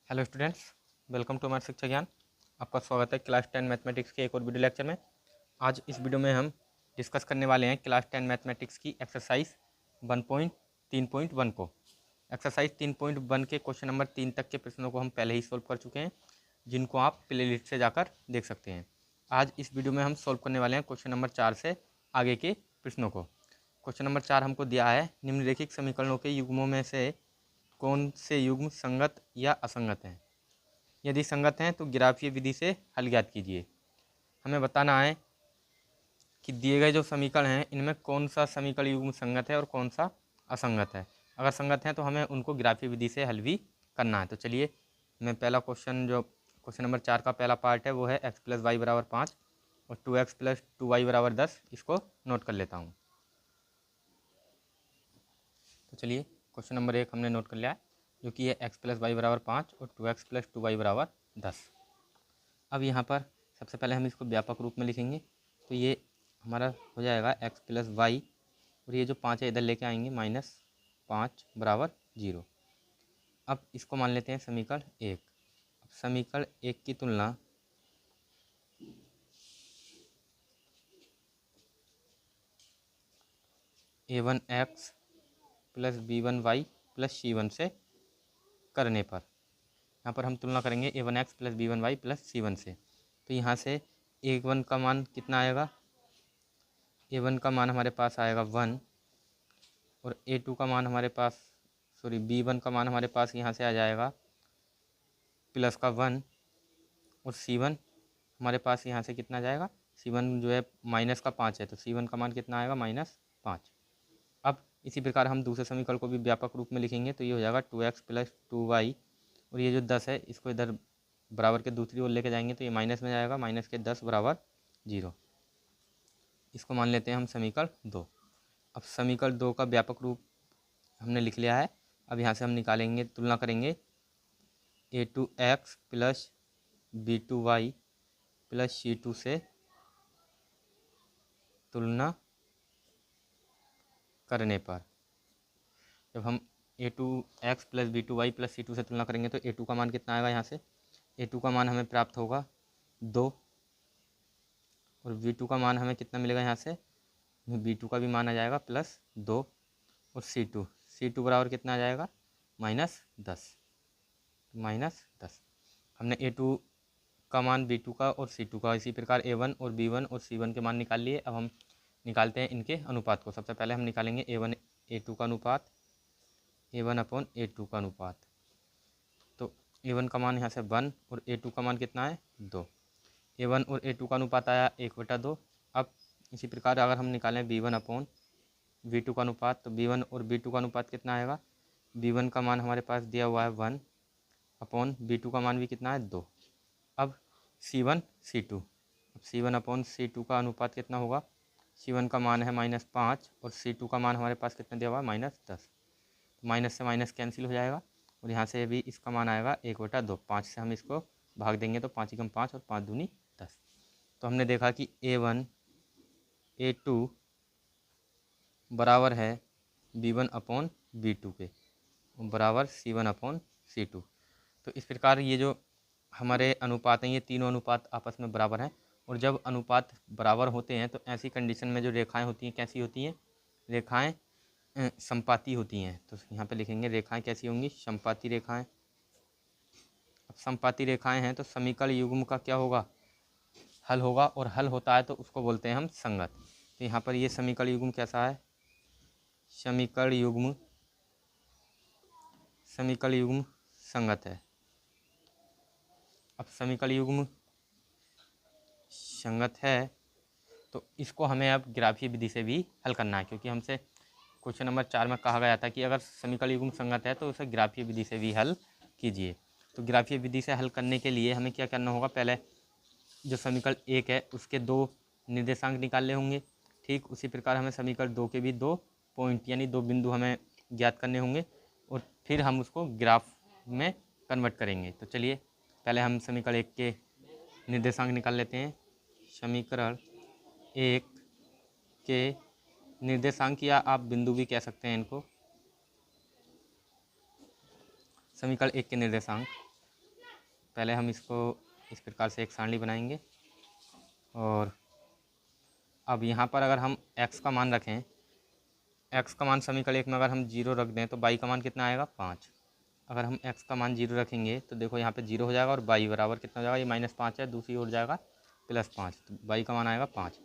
Hello students, welcome to हमारे शिक्षा ज्ञान। आपका स्वागत है क्लास 10 मैथमेटिक्स के एक और वीडियो लेक्चर में। आज इस वीडियो में हम डिस्कस करने वाले हैं क्लास 10 मैथमेटिक्स की एक्सरसाइज 1.3.1 को। एक्सरसाइज 3.1 के क्वेश्चन नंबर 3 तक के प्रश्नों को हम पहले ही सोल्व कर चुके हैं, जिनको आप प्ले लिस्ट से जाकर देख सकते हैं। आज इस वीडियो में हम सोल्व करने वाले हैं क्वेश्चन नंबर 4 से आगे के प्रश्नों को। क्वेश्चन नंबर 4 हमको दिया है, निम्नलिखित समीकरणों के युग्मों में से कौन से युग्म संगत या असंगत हैं। यदि संगत हैं तो ग्राफीय विधि से हल ज्ञात कीजिए। हमें बताना है कि दिए गए जो समीकरण हैं इनमें कौन सा समीकरण युग्म संगत है और कौन सा असंगत है। अगर संगत हैं तो हमें उनको ग्राफीय विधि से हल भी करना है। तो चलिए मैं पहला क्वेश्चन नंबर 4 का पहला पार्ट है वो है x + y = 5 और 2x + 2y = 10, इसको नोट कर लेता हूँ। तो चलिए क्वेश्चन नंबर 1 हमने नोट कर लिया है, जो कि है x + y = 5 और 2x + 2y = 10। अब यहाँ पर सबसे पहले हम इसको व्यापक रूप में लिखेंगे, तो ये हमारा हो जाएगा x + y और ये जो 5 है इधर लेके आएंगे -5 = 0। अब इसको मान लेते हैं समीकरण 1। अब समीकरण 1 की तुलना a1x + b1y + c1 से करने पर, यहाँ पर हम तुलना करेंगे a1x + b1y + c1 से। तो यहाँ से a1 का मान कितना आएगा, a1 का मान हमारे पास आएगा 1 और a2 का मान हमारे पास b1 का मान हमारे पास यहाँ से आ जाएगा +1 और c1 हमारे पास यहाँ से कितना जाएगा, c1 जो है -5 है, तो c1 का मान कितना आएगा -5। अब इसी प्रकार हम दूसरे समीकरण को भी व्यापक रूप में लिखेंगे, तो ये हो जाएगा 2x + 2y और ये जो 10 है इसको इधर बराबर के दूसरी ओर लेके जाएंगे तो ये माइनस में जाएगा, -10 = 0। इसको मान लेते हैं हम समीकरण 2। अब समीकरण 2 का व्यापक रूप हमने लिख लिया है। अब यहाँ से हम निकालेंगे, तुलना करेंगे a2x + b2y + c2 से तुलना करने पर। जब हम a2x + b2y + c2 से तुलना करेंगे तो a2 का मान कितना आएगा, यहाँ से a2 का मान हमें प्राप्त होगा 2 और b2 का मान हमें कितना मिलेगा, यहाँ से b2 का भी मान आ जाएगा +2 और c2 बराबर कितना आ जाएगा -10। हमने a2 का मान b2 का और c2 का, इसी प्रकार a1 और b1 और c1 के मान निकाल लिए। अब हम निकालते हैं इनके अनुपात को। सबसे पहले हम निकालेंगे a1 a2 का अनुपात, a1/a2 का अनुपात। तो a1 का मान यहाँ से 1 और a2 का मान कितना है 2। a1 और a2 का अनुपात आया 1/2। अब इसी प्रकार अगर हम निकालें b1/b2 का अनुपात, तो b1 और b2 का अनुपात कितना आएगा, b1 का मान हमारे पास दिया हुआ है 1/b2 का मान भी कितना है 2। अब c1 c2, अब c1/c2 का अनुपात कितना होगा, c1 का मान है -5 और c2 का मान हमारे पास कितना दिया हुआ है -10। माइनस से माइनस कैंसिल हो जाएगा और यहाँ से भी इसका मान आएगा 1/2। 5 से हम इसको भाग देंगे तो 5 × 5 और 5 दूनी 10। तो हमने देखा कि a1 a2 बराबर है b1/b2 के बराबर c1/c2। तो इस प्रकार ये जो हमारे अनुपात हैं ये तीनों अनुपात आपस में बराबर हैं। और जब अनुपात बराबर होते हैं तो ऐसी कंडीशन में जो रेखाएं होती हैं कैसी होती हैं, रेखाएं समपाती होती हैं। तो यहाँ पे लिखेंगे रेखाएं कैसी होंगी, समपाती रेखाएं। अब समपाती रेखाएं हैं तो समीकरण युग्म का क्या होगा, हल होगा, और हल होता है तो उसको बोलते हैं हम संगत। तो यहाँ पर ये समीकरण युग्म कैसा है, समीकरण युग्म संगत है। अब समीकरण युग्म संगत है तो इसको हमें अब ग्राफीय विधि से भी हल करना है, क्योंकि हमसे क्वेश्चन नंबर 4 में कहा गया था कि अगर समीकरण युग्म संगत है तो उसे ग्राफीय विधि से भी हल कीजिए। तो ग्राफीय विधि से हल करने के लिए हमें क्या करना होगा, पहले जो समीकरण 1 है उसके 2 निर्देशांक निकालने होंगे। ठीक उसी प्रकार हमें समीकरण 2 के भी 2 पॉइंट यानी 2 बिंदु हमें ज्ञात करने होंगे और फिर हम उसको ग्राफ में कन्वर्ट करेंगे। तो चलिए पहले हम समीकरण 1 के निर्देशांक निकाल लेते हैं। समीकरण 1 के निर्देशांक, या आप बिंदु भी कह सकते हैं इनको, समीकरण 1 के निर्देशांक पहले हम इसको इस प्रकार से एक सारणी बनाएंगे और अब यहाँ पर अगर हम x का मान रखें, x का मान समीकरण 1 में अगर हम 0 रख दें तो y का मान कितना आएगा 5। अगर हम x का मान 0 रखेंगे तो देखो यहाँ पे 0 हो जाएगा और y बराबर कितना हो जाएगा, ये -5 है, दूसरी ओर जाएगा +5, तो y का मान आएगा 5।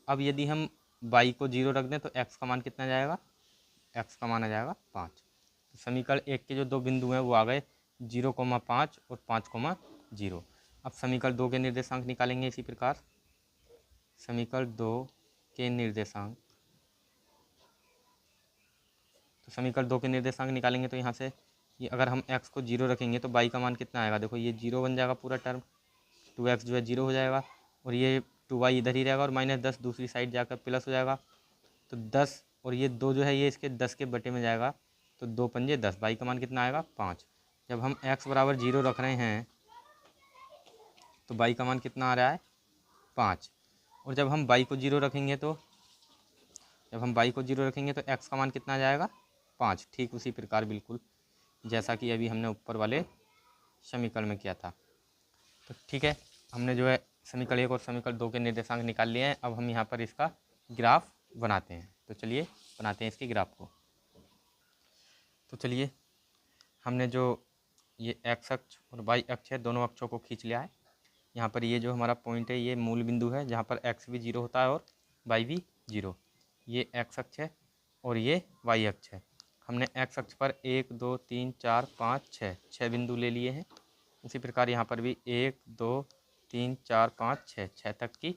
अब यदि हम y को 0 रख दें तो x का मान कितना जाएगा, x का मान आ जाएगा 5। तो समीकरण 1 के जो दो बिंदु हैं वो आ गए 0,5 और 5,0। अब समीकरण 2 के निर्देशांक निकालेंगे इसी प्रकार। समीकरण 2 के निर्देशांक, तो समीकरण 2 के निर्देशांक निकालेंगे तो यहाँ से ये अगर हम x को 0 रखेंगे तो y का मान कितना आएगा, देखो ये 0 बन जाएगा पूरा टर्म, 2x जो है 0 हो जाएगा और ये 2y इधर ही रहेगा और -10 दूसरी साइड जाकर प्लस हो जाएगा, तो 10 और ये 2 जो है ये इसके 10 के बटे में जाएगा, तो 2 पंजे 10, y का मान कितना आएगा 5। जब हम x बराबर 0 रख रहे हैं तो y का मान कितना आ रहा है 5, और जब हम y को 0 रखेंगे तो x का मान कितना आ जाएगा 5। ठीक उसी प्रकार बिल्कुल जैसा कि अभी हमने ऊपर वाले समीकरण में किया था। तो ठीक है, हमने जो है समीकरण 1 और समीकरण 2 के निर्देशांक निकाल लिए हैं। अब हम यहाँ पर इसका ग्राफ बनाते हैं, तो चलिए बनाते हैं इसके ग्राफ को। तो चलिए हमने जो ये x अक्ष और y अक्ष है दोनों अक्षों को खींच लिया है। यहाँ पर ये जो हमारा पॉइंट है ये मूल बिंदु है जहाँ पर x भी 0 होता है और y भी 0। ये x अक्ष है और ये y अक्ष है। हमने x अक्ष पर 1 2 3 4 5 6 बिंदु ले लिए हैं। उसी प्रकार यहाँ पर भी 1 2 3 4 5 6 तक की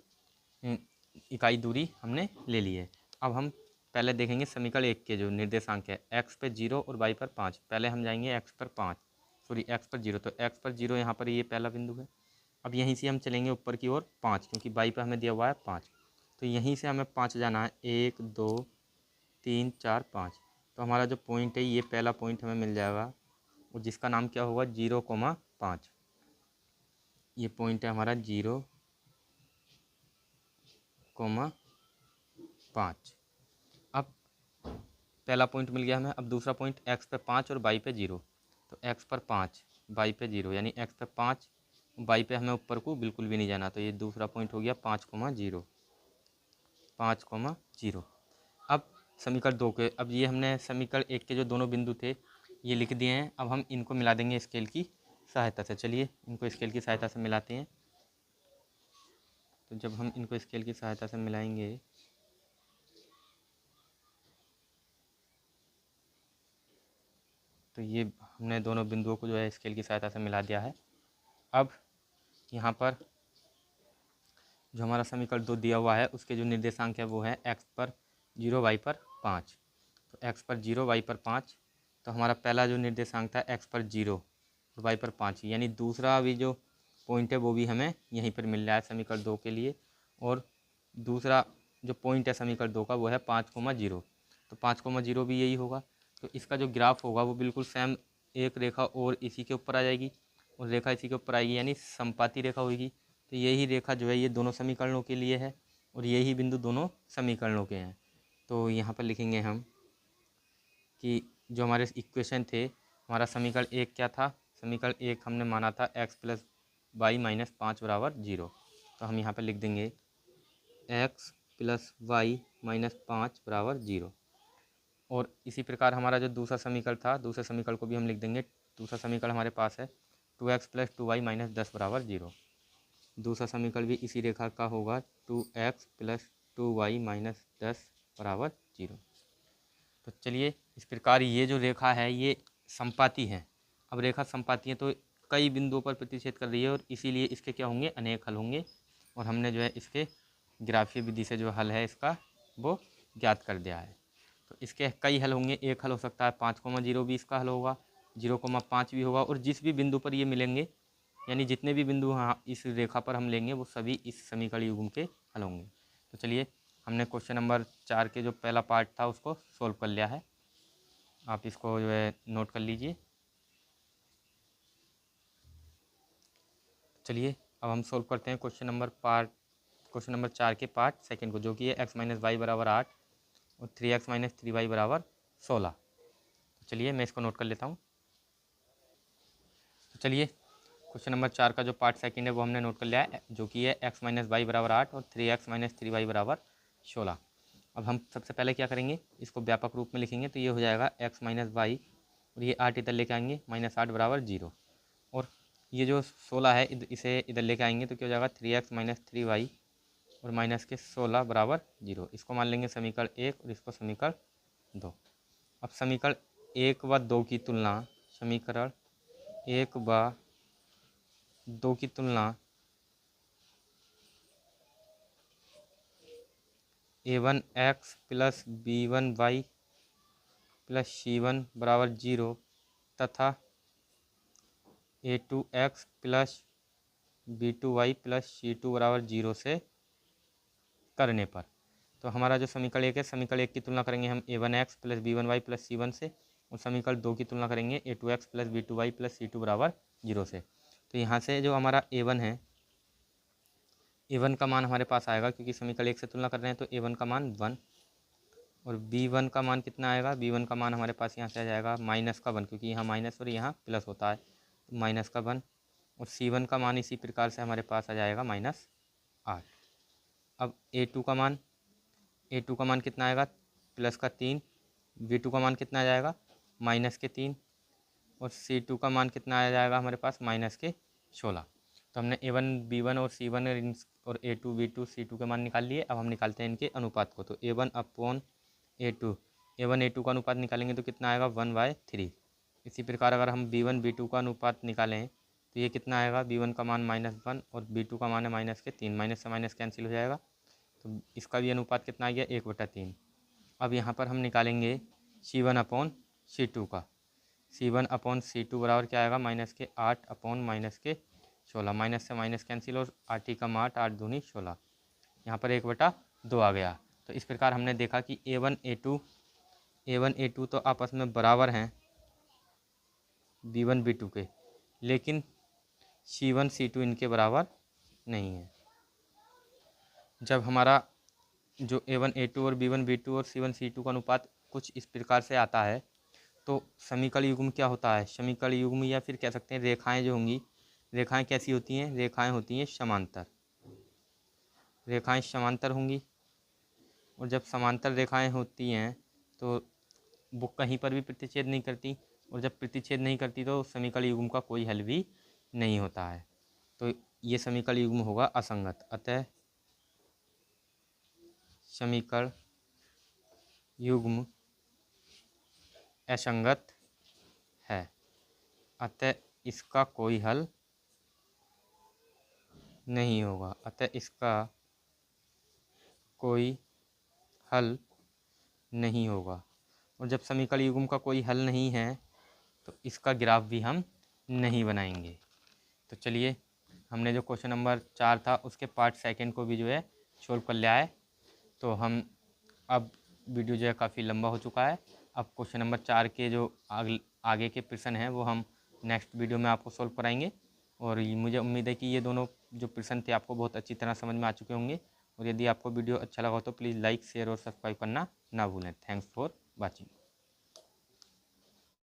इकाई दूरी हमने ले ली है। अब हम पहले देखेंगे समीकरण 1 के जो निर्देशांक है, x पे 0 और y पर 5। पहले हम जाएंगे x पर 0, तो x पर 0 यहाँ पर ये पहला बिंदु है। अब यहीं से हम चलेंगे ऊपर की ओर 5, क्योंकि y पर हमें दिया हुआ है 5, तो यहीं से हमें 5 जाना है, 1 2 3 4 5। तो हमारा जो पॉइंट है ये पहला पॉइंट हमें मिल जाएगा और जिसका नाम क्या होगा 0,5। ये पॉइंट है हमारा 0,5। अब पहला पॉइंट मिल गया हमें। अब दूसरा पॉइंट x पे 5 और y पे 0, तो x पर 5 y पे 0, यानी x पे 5 y पे हमें ऊपर को बिल्कुल भी नहीं जाना, तो ये दूसरा पॉइंट हो गया 5,0। अब समीकरण 2 के, अब ये हमने समीकरण 1 के जो दोनों बिंदु थे ये लिख दिए हैं। अब हम इनको मिला देंगे स्केल की सहायता से। चलिए इनको स्केल की सहायता से मिलाते हैं। तो जब हम इनको स्केल की सहायता से मिलाएंगे तो ये हमने दोनों बिंदुओं को जो है स्केल की सहायता से मिला दिया है। अब यहाँ पर जो हमारा समीकरण 2 दिया हुआ है उसके जो निर्देशांक है वो है x पर 0 y पर 5। तो x पर 0 y पर 5, तो हमारा पहला जो निर्देशांक था x पर 0 और y पर 5, यानी दूसरा भी जो पॉइंट है वो भी हमें यहीं पर मिल रहा है समीकरण 2 के लिए। और दूसरा जो पॉइंट है समीकरण 2 का वो है 5,0, तो 5,0 भी यही होगा। तो इसका जो ग्राफ होगा वो बिल्कुल सेम, एक रेखा और इसी के ऊपर आ जाएगी और रेखा इसी के ऊपर आएगी, यानी समपाती रेखा होगी। तो यही रेखा जो है ये दोनों समीकरणों के लिए है और यही बिंदु दोनों समीकरणों के हैं। तो यहाँ पर लिखेंगे हम कि जो हमारे इक्वेशन थे, हमारा समीकरण 1 क्या था, समीकरण 1 हमने माना था x + y - 5 = 0। तो हम यहाँ पर लिख देंगे x + y - 5 = 0। और इसी प्रकार हमारा जो दूसरा समीकरण था, दूसरे समीकरण को भी हम लिख देंगे। दूसरा समीकरण हमारे पास है 2x + 2y - 10 = 0। दूसरा समीकरण भी इसी रेखा का होगा, 2x + 2y - 10 = 0। तो चलिए इस प्रकार ये जो रेखा है ये समपाती है। अब रेखा समपाती है तो कई बिंदुओं पर प्रतिच्छेद कर रही है और इसीलिए इसके क्या होंगे, अनेक हल होंगे। और हमने जो है इसके ग्राफीय विधि से जो हल है इसका वो ज्ञात कर दिया है। तो इसके कई हल होंगे, एक हल हो सकता है 5,0 भी इसका हल होगा, 0,5 भी होगा, और जिस भी बिंदु पर ये मिलेंगे, यानी जितने भी बिंदु हाँ इस रेखा पर हम लेंगे वो सभी इस समीकरण युग्म के हल होंगे। तो चलिए हमने क्वेश्चन नंबर 4 के जो पहला पार्ट था उसको सोल्व कर लिया है। आप इसको जो है नोट कर लीजिए। चलिए अब हम सोल्व करते हैं क्वेश्चन नंबर 4 के पार्ट सेकंड को, जो कि है x - y = 8 और 3x - 3y = 16। तो चलिए मैं इसको नोट कर लेता हूँ। तो चलिए क्वेश्चन नंबर 4 का जो पार्ट सेकंड है वो हमने नोट कर लिया है, जो कि है x माइनस वाई बराबर 8 और 3x माइनस 3y बराबर 16। अब हम सबसे पहले क्या करेंगे, इसको व्यापक रूप में लिखेंगे तो ये हो जाएगा x माइनस वाई और ये 8 इधर लेके आएंगे -8 बराबर 0, और ये जो 16 है इसे इधर लेके आएंगे तो क्या हो जाएगा 3x माइनस 3y और माइनस के 16 बराबर 0। इसको मान लेंगे समीकरण 1 और इसको समीकरण 2। अब समीकरण 1 व 2 की तुलना, समीकरण 1 व 2 की तुलना a1x plus b1y plus c1 बराबर 0 तथा a2x plus b2y plus c2 बराबर 0 से करने पर, तो हमारा जो समीकरण 1 है, समीकरण 1 की तुलना करेंगे हम a1x plus b1y plus c1 से, और समीकरण 2 की तुलना करेंगे a2x plus b2y plus c2 बराबर 0 से। तो यहाँ से जो हमारा a1 है, a1 का मान हमारे पास आएगा, क्योंकि समीकरण 1 से तुलना कर रहे हैं तो a1 का मान 1, और b1 का मान कितना आएगा, b1 का मान हमारे पास यहाँ से आ जाएगा माइनस का 1, क्योंकि यहाँ माइनस और यहाँ प्लस होता है, तो माइनस का 1, और c1 का मान इसी प्रकार से हमारे पास आ जाएगा -8। अब a2 का मान कितना आएगा, प्लस का 3, b2 का मान कितना आ जाएगा माइनस के 3, और c2 का मान कितना आ जाएगा हमारे पास माइनस के 16। तो हमने a1 b1 और c1 और a2 b2 c2 के मान निकाल लिए। अब हम निकालते हैं इनके अनुपात को, तो a1 upon a2, a1 a2 का अनुपात निकालेंगे तो कितना आएगा 1/3। इसी प्रकार अगर हम b1 b2 का अनुपात निकालें तो ये कितना आएगा, b1 का मान -1 और b2 का मान है माइनस के 3, माइनस से माइनस कैंसिल हो जाएगा, तो इसका भी अनुपात कितना आ गया 1/3। अब यहाँ पर हम निकालेंगे c1 अपॉन c2 का, c1 अपॉन c2 बराबर क्या आएगा -8 अपॉन -16, माइनस से माइनस कैंसिल और 8 का 8, 8 दूनी 16, यहाँ पर 1/2 आ गया। तो इस प्रकार हमने देखा कि a1 a2 तो आपस में बराबर हैं b1 b2 के, लेकिन c1 c2 इनके बराबर नहीं है। जब हमारा जो a1 a2 और b1 b2 और c1 c2 का अनुपात कुछ इस प्रकार से आता है, तो समीकरण युग्म क्या होता है, समीकरण युग्म या फिर कह सकते हैं रेखाएं जो होंगी, रेखाएं कैसी होती हैं, रेखाएं होती हैं समांतर, रेखाएं समांतर होंगी, और जब समांतर रेखाएं होती हैं तो वो कहीं पर भी प्रतिच्छेद नहीं करती, और जब प्रतिच्छेद नहीं करती तो समीकरण युग्म का कोई हल भी नहीं होता है, तो ये समीकरण युग्म होगा असंगत। अतः समीकरण युग्म असंगत है, अतः इसका कोई हल नहीं होगा, अतः इसका कोई हल नहीं होगा। और जब समीकरण युग्म का कोई हल नहीं है तो इसका ग्राफ भी हम नहीं बनाएंगे। तो चलिए, हमने जो क्वेश्चन नंबर 4 था उसके पार्ट सेकंड को भी जो है सोल्व कर लिया है। तो हम अब वीडियो जो है काफ़ी लंबा हो चुका है, अब क्वेश्चन नंबर 4 के जो आगे के प्रश्न हैं वो हम नेक्स्ट वीडियो में आपको सोल्व कराएंगे। और मुझे उम्मीद है कि ये दोनों जो प्रश्न थे आपको बहुत अच्छी तरह समझ में आ चुके होंगे, और यदि आपको वीडियो अच्छा लगा हो तो प्लीज़ लाइक शेयर और सब्सक्राइब करना ना भूलें। Thanks for watching.